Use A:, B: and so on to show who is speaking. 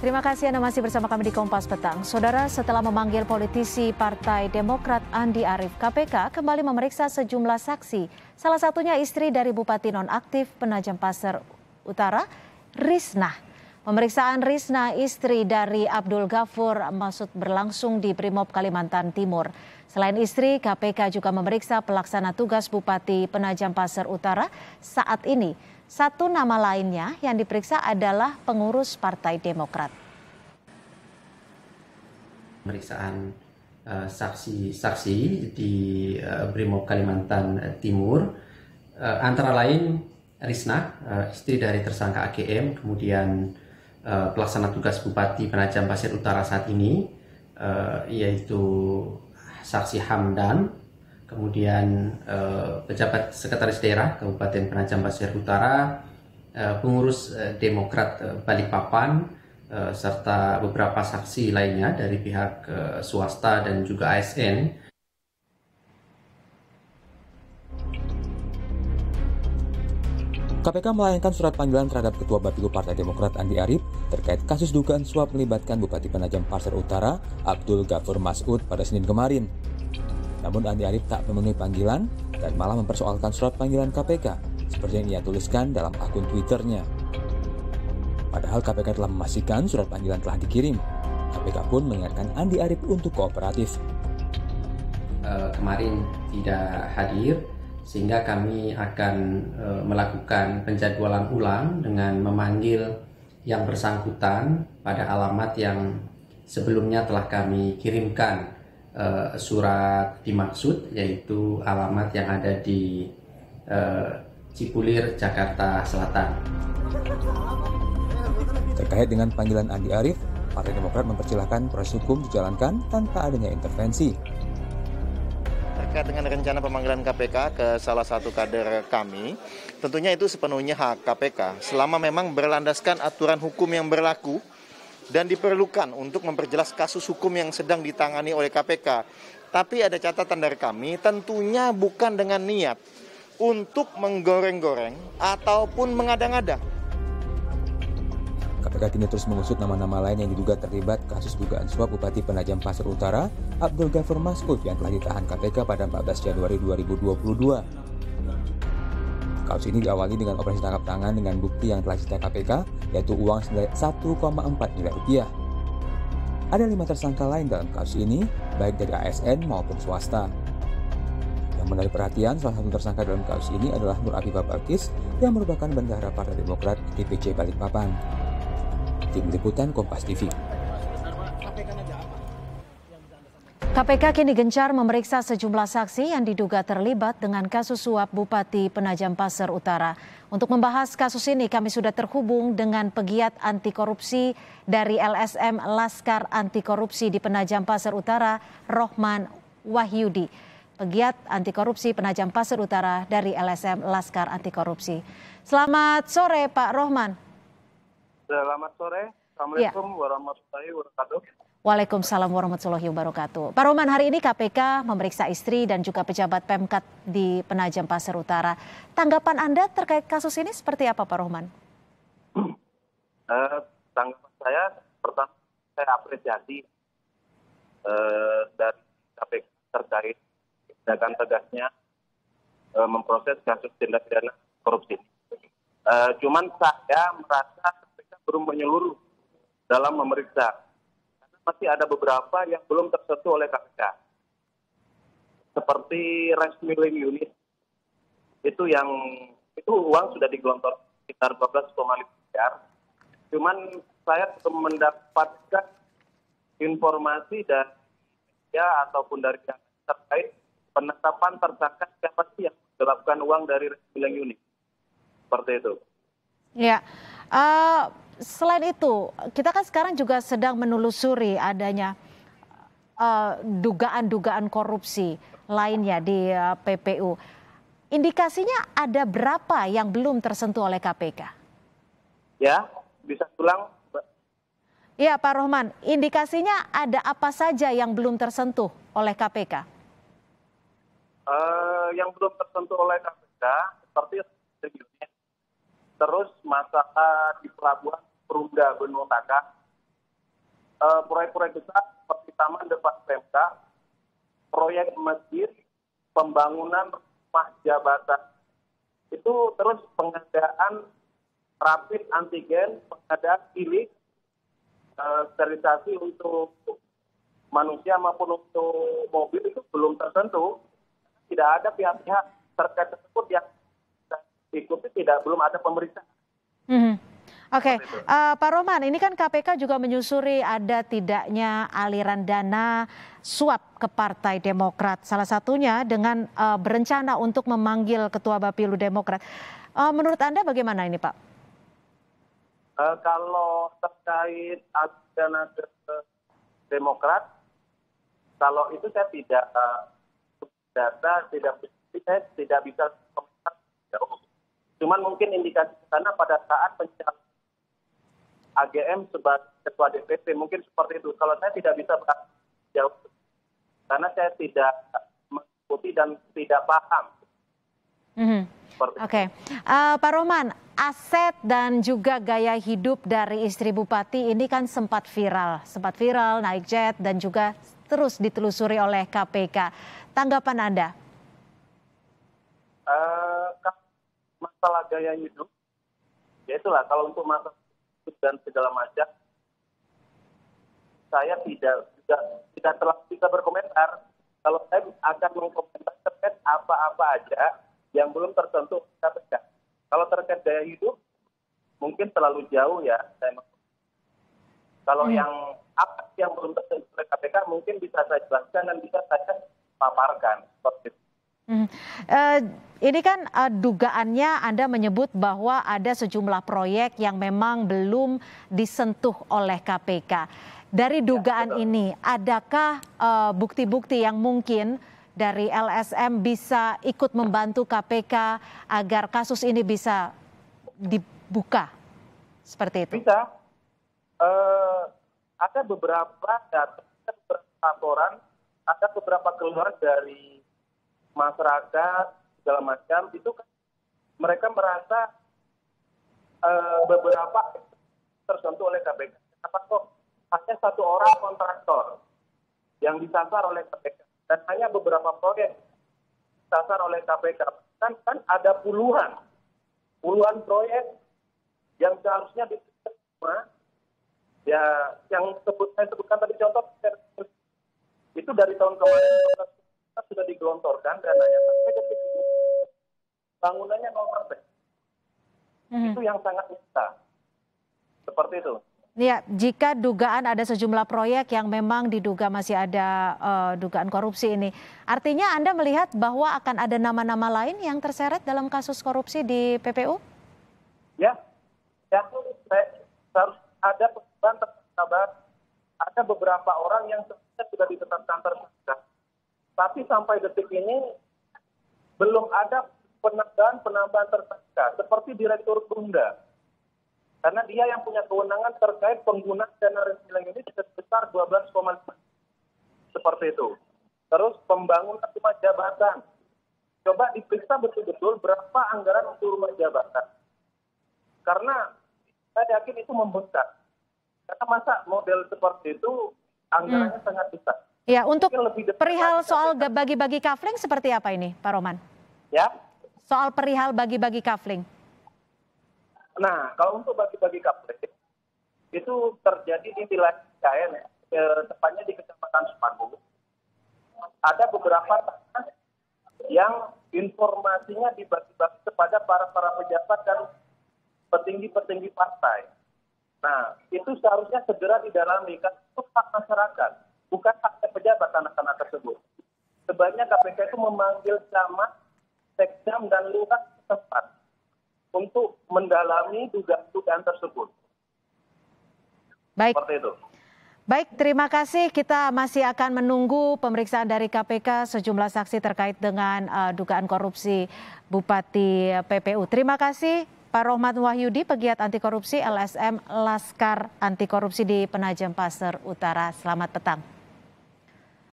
A: Terima kasih Anda masih bersama kami di Kompas Petang. Saudara, setelah memanggil politisi Partai Demokrat Andi Arief, KPK kembali memeriksa sejumlah saksi. Salah satunya istri dari Bupati Nonaktif Penajam Pasir Utara, Risnah. Pemeriksaan Risnah, istri dari Abdul Ghafur Masud, berlangsung di Brimob Kalimantan Timur. Selain istri, KPK juga memeriksa pelaksana tugas Bupati Penajam Pasir Utara saat ini. Satu nama lainnya yang diperiksa adalah pengurus Partai Demokrat.
B: Pemeriksaan saksi-saksi di Brimob Kalimantan Timur, antara lain Risnah, istri dari tersangka AGM, kemudian pelaksana tugas Bupati Penajam Pasir Utara saat ini, yaitu saksi Hamdan, kemudian pejabat sekretaris daerah Kabupaten Penajam Pasir Utara, pengurus Demokrat Balikpapan, serta beberapa saksi lainnya dari pihak swasta dan juga ASN.
C: KPK melayangkan surat panggilan terhadap Ketua Bapilu Partai Demokrat Andi Arief terkait kasus dugaan suap melibatkan Bupati Penajam Pasir Utara Abdul Ghafur Masud pada Senin kemarin. Namun Andi Arief tak memenuhi panggilan dan malah mempersoalkan surat panggilan KPK seperti yang ia tuliskan dalam akun Twitternya. Padahal KPK telah memastikan surat panggilan telah dikirim. KPK pun mengingatkan Andi Arief untuk kooperatif.
B: Kemarin tidak hadir, sehingga kami akan melakukan penjadwalan ulang dengan memanggil yang bersangkutan pada alamat yang sebelumnya telah kami kirimkan surat dimaksud, yaitu alamat yang ada di Cipulir, Jakarta Selatan.
C: Terkait dengan panggilan Andi Arief, Partai Demokrat mempersilahkan proses hukum dijalankan tanpa adanya intervensi.
D: Terkait dengan rencana pemanggilan KPK ke salah satu kader kami, tentunya itu sepenuhnya hak KPK selama memang berlandaskan aturan hukum yang berlaku dan diperlukan untuk memperjelas kasus hukum yang sedang ditangani oleh KPK. Tapi ada catatan dari kami, tentunya bukan dengan niat untuk menggoreng-goreng ataupun mengada-ngada.
C: KPK kini terus mengusut nama-nama lain yang diduga terlibat kasus dugaan suap Bupati Penajam Pasir Utara Abdul Ghafur Masud yang telah ditahan KPK pada 14 Januari 2022. Kasus ini diawali dengan operasi tangkap tangan dengan bukti yang telah disita KPK, yaitu uang senilai 1,4 miliar rupiah. Ada 5 tersangka lain dalam kasus ini, baik dari ASN maupun swasta. Yang menarik perhatian, salah satu tersangka dalam kasus ini adalah Nur Afifah Balkis yang merupakan bendahara Partai Demokrat DPC Balikpapan. Tim Liputan Kompas TV.
A: KPK kini gencar memeriksa sejumlah saksi yang diduga terlibat dengan kasus suap Bupati Penajam Pasir Utara. Untuk membahas kasus ini, kami sudah terhubung dengan pegiat anti korupsi dari LSM Laskar Anti Korupsi di Penajam Pasir Utara, Rohman Wahyudi. Pegiat anti korupsi Penajam Pasir Utara dari LSM Laskar Anti Korupsi. Selamat sore, Pak Rohman.
E: Selamat sore. Assalamualaikum warahmatullahi wabarakatuh.
A: Waalaikumsalam warahmatullahi wabarakatuh. Pak Rohman, hari ini KPK memeriksa istri dan juga pejabat Pemkat di Penajam Pasir Utara. Tanggapan Anda terkait kasus ini seperti apa, Pak Rohman?
E: Tanggapan saya, pertama saya apresiasi dari KPK terkait tindakan tegasnya memproses kasus tindak pidana korupsi. Cuman saya merasa KPK belum menyeluruh dalam memeriksa. Masih ada beberapa yang belum tersentuh oleh KPK. Seperti rice milling unit. Itu uang sudah digelontor sekitar 12,5 miliar. Cuman saya belum mendapatkan informasi dari dia ataupun dari yang terkait penetapan tersangka siapa sih yang menggelapkan uang dari rice milling unit. Seperti itu.
A: Ya. Selain itu, kita kan sekarang juga sedang menelusuri adanya dugaan-dugaan korupsi lainnya di PPU. Indikasinya ada berapa yang belum tersentuh oleh KPK?
E: Ya, bisa ulang.
A: Ya, Pak Rohman, indikasinya ada apa saja yang belum tersentuh oleh KPK?
E: Yang belum tersentuh oleh KPK seperti terus masalah di pelabuhan Perumda Benua Taka proyek-proyek besar seperti Taman Depan PMK, proyek masjid, pembangunan rumah jabatan, itu terus pengadaan rapid antigen, pengadaan bilik, sterilisasi untuk manusia maupun untuk mobil itu belum tersentuh. Tidak ada pihak-pihak terkait tersebut yang diikuti, belum ada pemeriksaan.
A: Oke, Pak Roman, ini kan KPK juga menyusuri ada tidaknya aliran dana suap ke Partai Demokrat. Salah satunya dengan berencana untuk memanggil Ketua Bapilu Demokrat. Menurut Anda bagaimana ini, Pak?
E: Kalau terkait dana ke Demokrat, kalau itu saya tidak saya tidak bisa komentar jauh. Cuman mungkin indikasi ke sana pada saat pencalonan AGM sebagai ketua DPP mungkin seperti itu. Kalau saya tidak bisa jauh karena saya tidak mengikuti dan tidak paham.
A: Oke. Pak Roman, aset dan juga gaya hidup dari istri Bupati ini kan sempat viral, naik jet dan juga terus ditelusuri oleh KPK. Tanggapan Anda?
E: Masalah gaya hidup, ya itulah kalau untuk masalah dan segala macam, saya tidak terlalu bisa berkomentar. Kalau saya akan mengkomentar terkait apa-apa aja yang belum tersentuh KPK. Kalau terkait gaya hidup, mungkin terlalu jauh ya. Kalau yang apa yang belum tersentuh oleh KPK mungkin bisa saya jelaskan dan bisa saya paparkan. Seperti itu.
A: Ini kan dugaannya Anda menyebut bahwa ada sejumlah proyek yang memang belum disentuh oleh KPK. Dari dugaan ini, adakah bukti-bukti yang mungkin dari LSM bisa ikut membantu KPK agar kasus ini bisa dibuka? Seperti itu.
E: Bisa. Ada beberapa data, beberapa laporan, ada beberapa keluhan dari masyarakat segala macam, itu kan mereka merasa beberapa tersentuh oleh KPK. Kenapa kok hanya satu orang kontraktor yang disasar oleh KPK dan hanya beberapa proyek disasar oleh KPK? Kan ada puluhan proyek yang seharusnya diterima. Ya, yang saya sebutkan tadi contoh itu dari tahun kemarin sudah digelontorkan dananya sampai detik ini bangunannya 0%. Itu yang sangat nyata. Seperti itu.
A: Ya, jika dugaan ada sejumlah proyek yang memang diduga masih ada dugaan korupsi ini, artinya Anda melihat bahwa akan ada nama-nama lain yang terseret dalam kasus korupsi di PPU?
E: Ya, harus ada perubahan terkabar. Ada beberapa orang yang sudah ditetapkan tersangka. Tapi sampai detik ini belum ada penambahan tersangka seperti Direktur Bunda. Karena dia yang punya kewenangan terkait penggunaan dana resiling ini sebesar 12,5. Seperti itu. Terus pembangunan rumah jabatan. Coba diperiksa betul-betul berapa anggaran untuk rumah jabatan. Karena saya yakin itu membengkak. Karena masa model seperti itu anggarannya sangat besar.
A: Ya, untuk perihal soal bagi-bagi kafling seperti apa ini, Pak Roman?
E: Ya.
A: Soal perihal bagi-bagi kafling.
E: Nah, kalau untuk bagi-bagi kafling, itu terjadi di wilayah IKN, tepatnya di Kecamatan Sepaku. Ada beberapa tanah yang informasinya dibagi-bagi kepada para pejabat dan petinggi-petinggi partai. Nah, itu seharusnya segera didalami, karena itu hak masyarakat. Bukan hak pejabat tanah-tanah tersebut. Sebaiknya KPK itu memanggil camat, sekdam, dan lurah setempat untuk mendalami dugaan tersebut.
A: Baik.
E: Seperti itu.
A: Baik, terima kasih. Kita masih akan menunggu pemeriksaan dari KPK sejumlah saksi terkait dengan dugaan korupsi Bupati PPU. Terima kasih Pak Rohmat Wahyudi, pegiat anti korupsi LSM Laskar Anti Korupsi di Penajam Pasir Utara. Selamat petang.